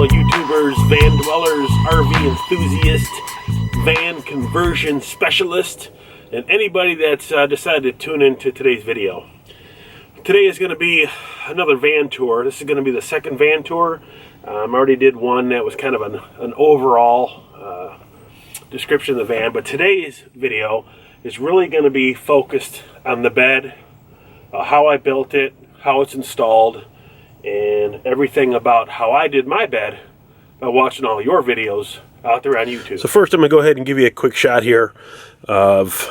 fellow YouTubers, van dwellers, RV enthusiasts, van conversion specialist, and anybody that's decided to tune into today's video. Today is going to be another van tour. This is going to be the second van tour. I already did one that was kind of an overall description of the van, but today's video is really going to be focused on the bed, how I built it, how it's installed, and everything about how I did my bed by watching all your videos out there on YouTube. So first I'm going to go ahead and give you a quick shot here of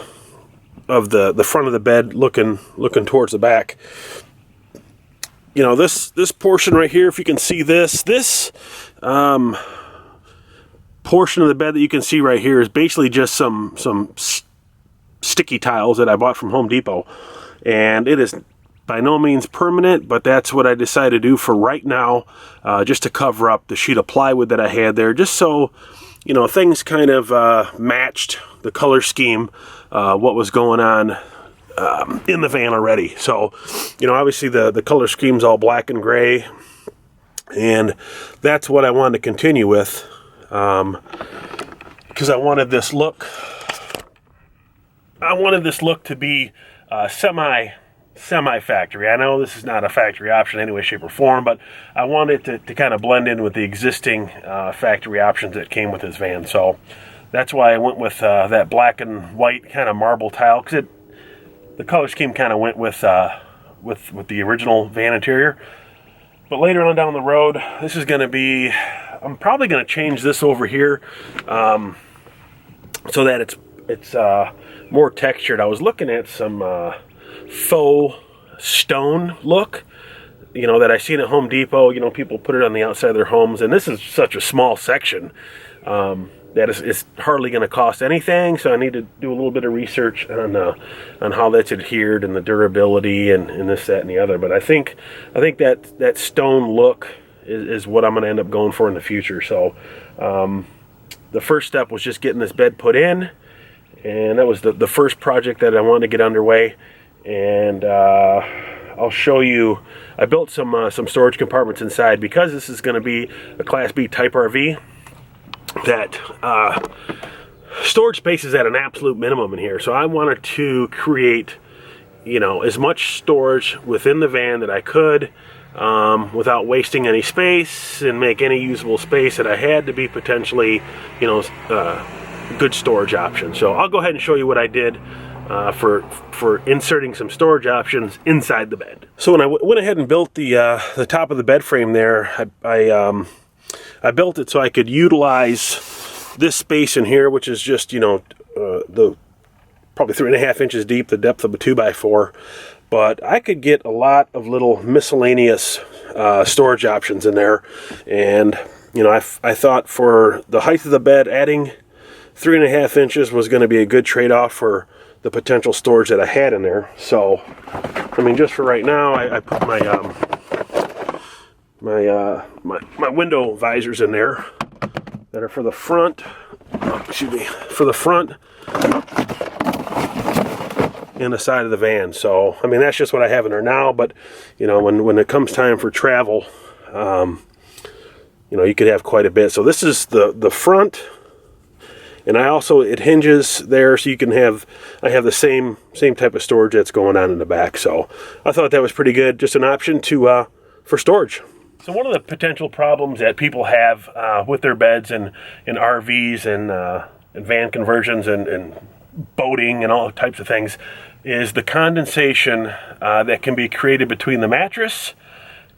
the front of the bed looking towards the back. You know, this portion right here, if you can see this portion of the bed that you can see right here is basically just some sticky tiles that I bought from Home Depot, and it is by no means permanent, but that's what I decided to do for right now, just to cover up the sheet of plywood that I had there, just so, you know, things kind of matched the color scheme, what was going on in the van already. So, you know, obviously the color scheme's all black and gray, and that's what I wanted to continue with, because I wanted this look to be semi-factory. I know this is not a factory option in any way, shape, or form, but I wanted it to kind of blend in with the existing factory options that came with this van. So that's why I went with that black and white kind of marble tile, because the color scheme kind of went with the original van interior. But later on down the road, this is going to be, I'm probably going to change this over here so that it's more textured. I was looking at some faux stone look, you know, that I seen at Home Depot. You know, people put it on the outside of their homes, and this is such a small section that it's hardly going to cost anything. So I need to do a little bit of research on how that's adhered and the durability and this, that, and the other. But I think that stone look is what I'm going to end up going for in the future. So the first step was just getting this bed put in, and that was the first project that I wanted to get underway. And I'll show you, I built some storage compartments inside, because this is going to be a Class B type RV. That storage space is at an absolute minimum in here, so I wanted to create, you know, as much storage within the van that I could, without wasting any space, and make any usable space that I had to be potentially, you know, good storage option. So I'll go ahead and show you what I did for inserting some storage options inside the bed. So when I went ahead and built the top of the bed frame there, I built it so I could utilize this space in here, which is just, you know, probably 3.5 inches deep, the depth of a 2x4. But I could get a lot of little miscellaneous storage options in there, and you know, I thought for the height of the bed, adding 3.5 inches was going to be a good trade-off for the potential storage that I had in there. So, I mean, just for right now, I put my window visors in there that are for the front. For the front and the side of the van. So, I mean, that's just what I have in there now. But you know, when it comes time for travel, you know, you could have quite a bit. So this is the front. And it hinges there, so you can have, I have the same type of storage that's going on in the back. So I thought that was pretty good, just an option for storage. So one of the potential problems that people have with their beds and in RVs and van conversions and boating and all types of things is the condensation that can be created between the mattress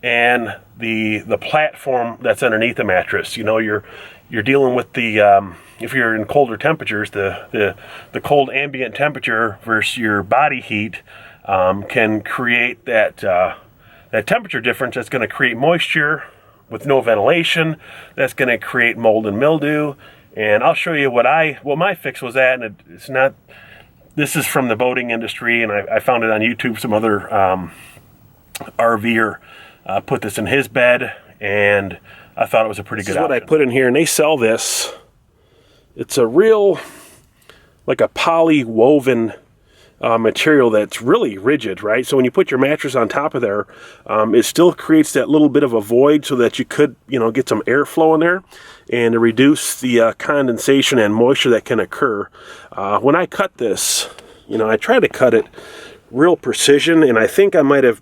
and the platform that's underneath the mattress. You know, you're dealing with the if you're in colder temperatures, the cold ambient temperature versus your body heat can create that temperature difference. That's going to create moisture with no ventilation. That's going to create mold and mildew. And I'll show you what my fix was at. And it's not. This is from the boating industry, and I found it on YouTube. Some other RVer put this in his bed, and I thought it was a pretty good option. This is what I put in here, and they sell this. It's a real, like a poly woven material that's really rigid, right? So when you put your mattress on top of there, it still creates that little bit of a void so that you could, get some airflow in there and to reduce the condensation and moisture that can occur. When I cut this, I try to cut it real precision, and I think I might have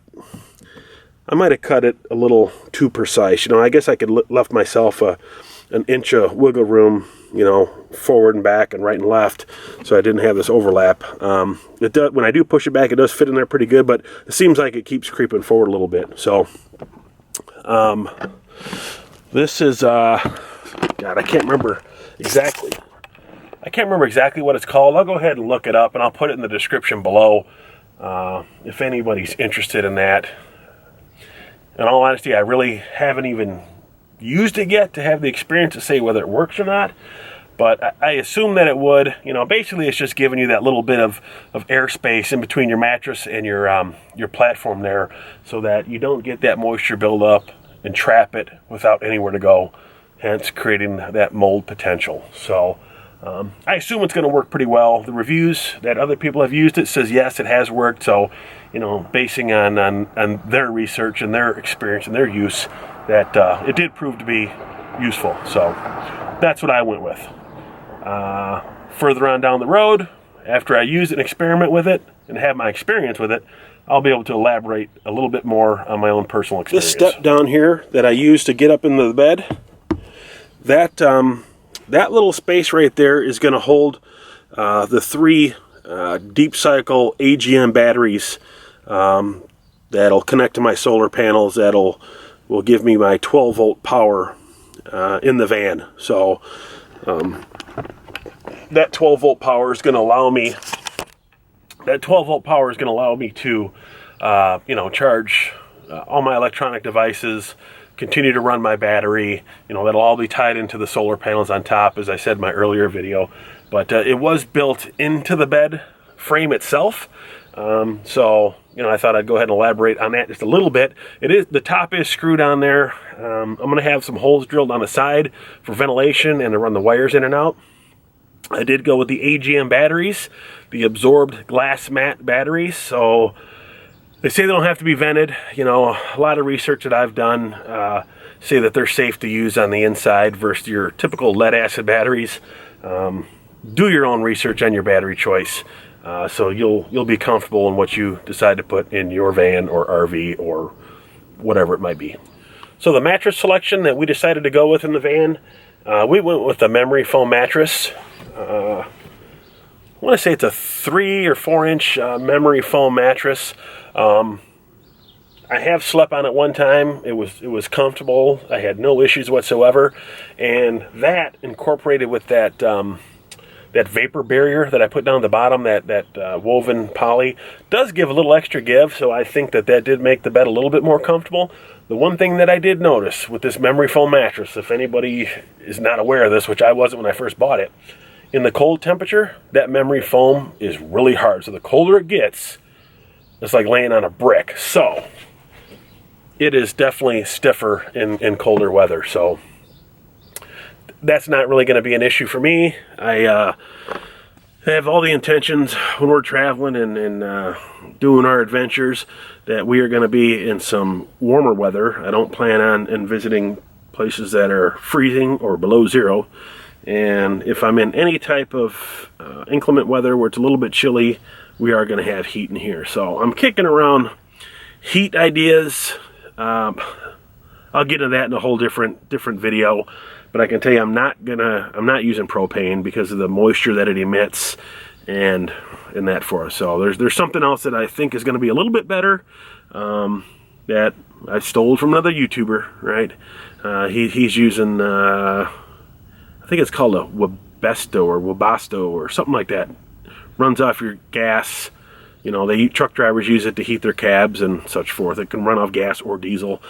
cut it a little too precise. I guess I could left myself an inch of wiggle room, forward and back and right and left, so I didn't have this overlap. It does, when I do push it back, it does fit in there pretty good, but it seems like it keeps creeping forward a little bit. So this is God, I can't remember exactly what it's called. I'll go ahead and look it up, and I'll put it in the description below if anybody's interested in that. In all honesty, I really haven't even used it yet to have the experience to say whether it works or not, but I assume that it would. Basically it's just giving you that little bit of airspace in between your mattress and your platform there, so that you don't get that moisture build up and trap it without anywhere to go, hence creating that mold potential. So I assume it's going to work pretty well. The reviews that other people have used it says yes, it has worked. So basing on their research and their experience and their use, that it did prove to be useful. So that's what I went with. Further on down the road, after I use and experiment with it and have my experience with it, I'll be able to elaborate a little bit more on my own personal experience. This step down here that I use to get up into the bed, that little space right there is going to hold the 3 deep cycle AGM batteries that'll connect to my solar panels. Will give me my 12 volt power in the van. So that 12 volt power is going to allow me. To charge all my electronic devices, continue to run my battery. That'll all be tied into the solar panels on top, as I said in my earlier video. But it was built into the bed frame itself. So I thought I'd go ahead and elaborate on that just a little bit. The top is screwed on there. I'm going to have some holes drilled on the side for ventilation and to run the wires in and out. I did go with the AGM batteries, the absorbed glass mat batteries. So they say they don't have to be vented. A lot of research that I've done say that they're safe to use on the inside versus your typical lead acid batteries. Do your own research on your battery choice. So you'll be comfortable in what you decide to put in your van or RV or whatever it might be. So the mattress selection that we decided to go with in the van, we went with the memory foam mattress. I want to say it's a 3 or 4 inch memory foam mattress. I have slept on it one time. It was comfortable. I had no issues whatsoever, and that incorporated with that vapor barrier that I put down the bottom, that woven poly, does give a little extra give, so I think that did make the bed a little bit more comfortable. The one thing that I did notice with this memory foam mattress, if anybody is not aware of this, which I wasn't when I first bought it, in the cold temperature, that memory foam is really hard. So the colder it gets, it's like laying on a brick. So it is definitely stiffer in colder weather. So that's not really going to be an issue for me. I have all the intentions when we're traveling and doing our adventures that we are going to be in some warmer weather. I don't plan on visiting places that are freezing or below zero. And if I'm in any type of inclement weather where it's a little bit chilly, we are going to have heat in here. So I'm kicking around heat ideas. I'll get into that in a whole different video. But I can tell you I'm not using propane because of the moisture that it emits and that for us. So there's something else that I think is going to be a little bit better that I stole from another YouTuber, right? He's using I think it's called a Webasto or something like that. Runs off your gas. Truck drivers use it to heat their cabs and such forth. It can run off gas or diesel.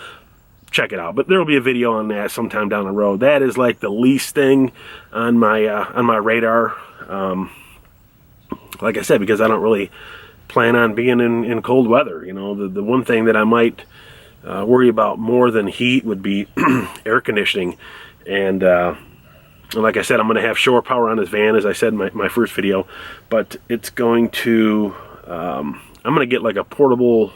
Check it out. But there will be a video on that sometime down the road. That is like the least thing on my radar. Like I said, because I don't really plan on being in cold weather. The one thing that I might worry about more than heat would be air conditioning. And like I said, I'm going to have shore power on this van, as I said in my first video, but it's going to I'm going to get like a portable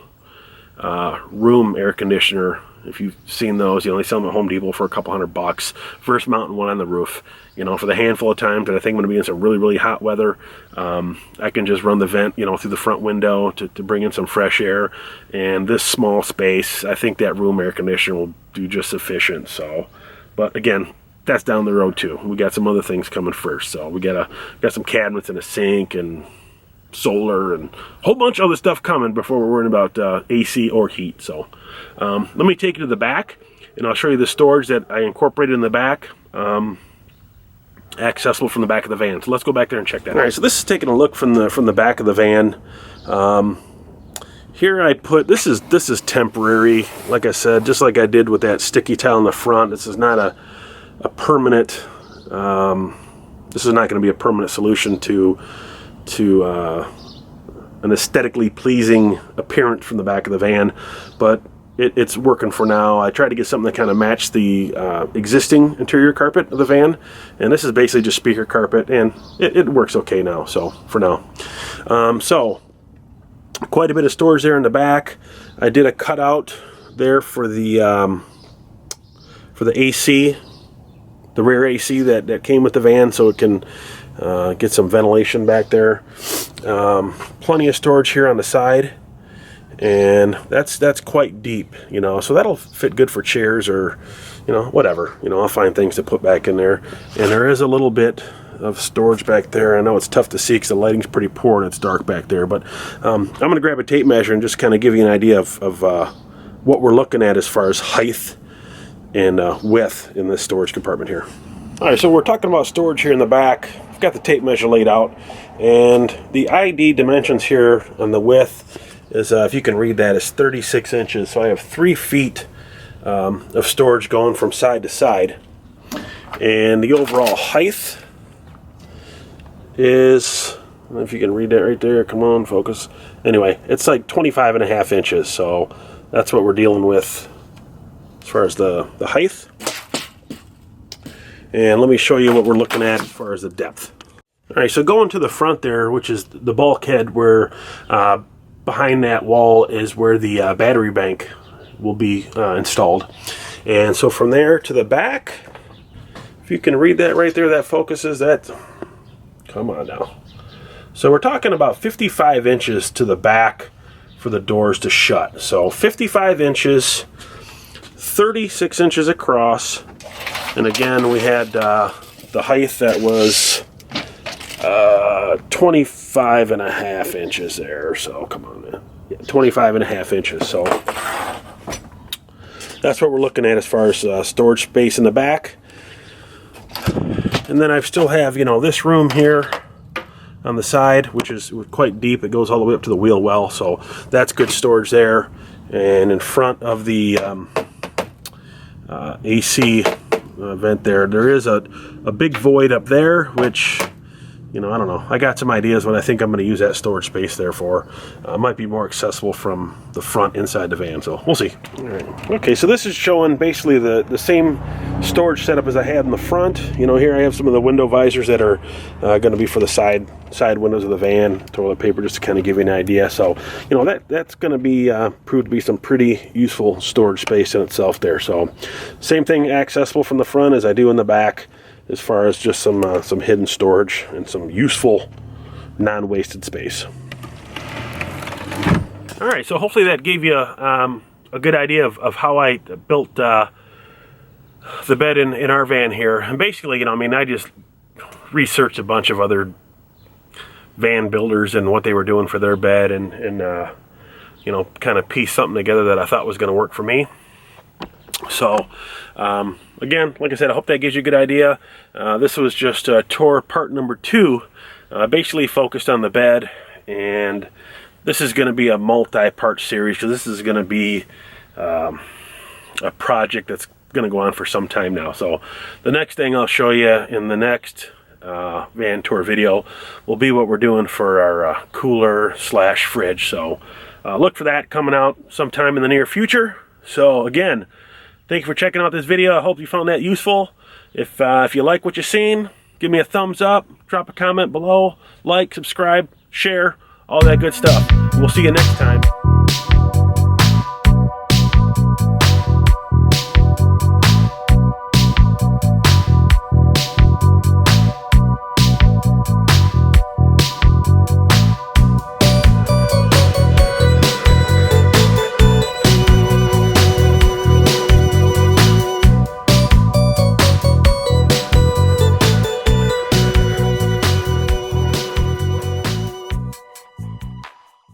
room air conditioner. If you've seen those, they sell them at Home Depot for a couple $100 versus mounting one on the roof. For the handful of times that I think I'm going to be in some really, really hot weather, I can just run the vent, through the front window to bring in some fresh air. And this small space, I think that room air conditioner will do just sufficient. So, but again, that's down the road too. We got some other things coming first. So we got some cabinets and a sink and solar and a whole bunch of other stuff coming before we're worrying about AC or heat. So let me take you to the back and I'll show you the storage that I incorporated in the back, accessible from the back of the van. So let's go back there and check that out. All right, so this is taking a look from the back of the van. Here I put, this is temporary, like I said, just like I did with that sticky tile in the front. This is not a permanent, this is not going to be a permanent solution to an aesthetically pleasing appearance from the back of the van, but it's working for now. I tried to get something that kind of matched the existing interior carpet of the van, and this is basically just speaker carpet, and it works okay now, so for now. So quite a bit of storage there in the back. I did a cutout there for the AC, the rear AC that came with the van, so it can get some ventilation back there. Plenty of storage here on the side, and that's quite deep, so that'll fit good for chairs or whatever. I'll find things to put back in there. And there is a little bit of storage back there. I know it's tough to see because the lighting's pretty poor and it's dark back there, but I'm gonna grab a tape measure and just kind of give you an idea of what we're looking at as far as height and width in this storage compartment here. All right, so we're talking about storage here in the back. I've got the tape measure laid out, and the ID dimensions here on the width is, if you can read that, is 36 inches. So I have 3 feet of storage going from side to side. And the overall height is, I don't know if you can read that right there. Come on, focus. Anyway, it's like 25.5 inches. So that's what we're dealing with as far as the height. And let me show you what we're looking at as far as the depth. All right, so going to the front there, which is the bulkhead, where behind that wall is where the battery bank will be installed. And so from there to the back, if you can read that right there, that focuses that. Come on now. So we're talking about 55 inches to the back for the doors to shut. So 55 inches, 36 inches across. And again, we had the height that was 25.5 inches there. So come on, man. Yeah, 25.5 inches. So that's what we're looking at as far as storage space in the back. And then I still have, this room here on the side, which is quite deep. It goes all the way up to the wheel well. So that's good storage there. And in front of the AC vent there is a big void up there, which I don't know. I got some ideas what I think I'm going to use that storage space there for. Might be more accessible from the front inside the van, so we'll see. All right. Okay, so this is showing basically the same storage setup as I had in the front. Here I have some of the window visors that are going to be for the side windows of the van. Toilet paper, just to kind of give you an idea. So that's going to be proved to be some pretty useful storage space in itself there. So same thing accessible from the front as I do in the back, as far as just some hidden storage and some useful non-wasted space. All right, so hopefully that gave you a good idea of how I built the bed in our van here. And basically, I just researched a bunch of other van builders and what they were doing for their bed, and kind of pieced something together that I thought was going to work for me. So again, like I said, I hope that gives you a good idea. This was just tour part number 2, basically focused on the bed, and this is going to be a multi-part series because this is going to be a project that's going to go on for some time now. So the next thing I'll show you in the next van tour video will be what we're doing for our cooler / fridge. So look for that coming out sometime in the near future. So again, thank you for checking out this video. I hope you found that useful. If you like what you've seen, give me a thumbs up, drop a comment below, like, subscribe, share, all that good stuff. We'll see you next time.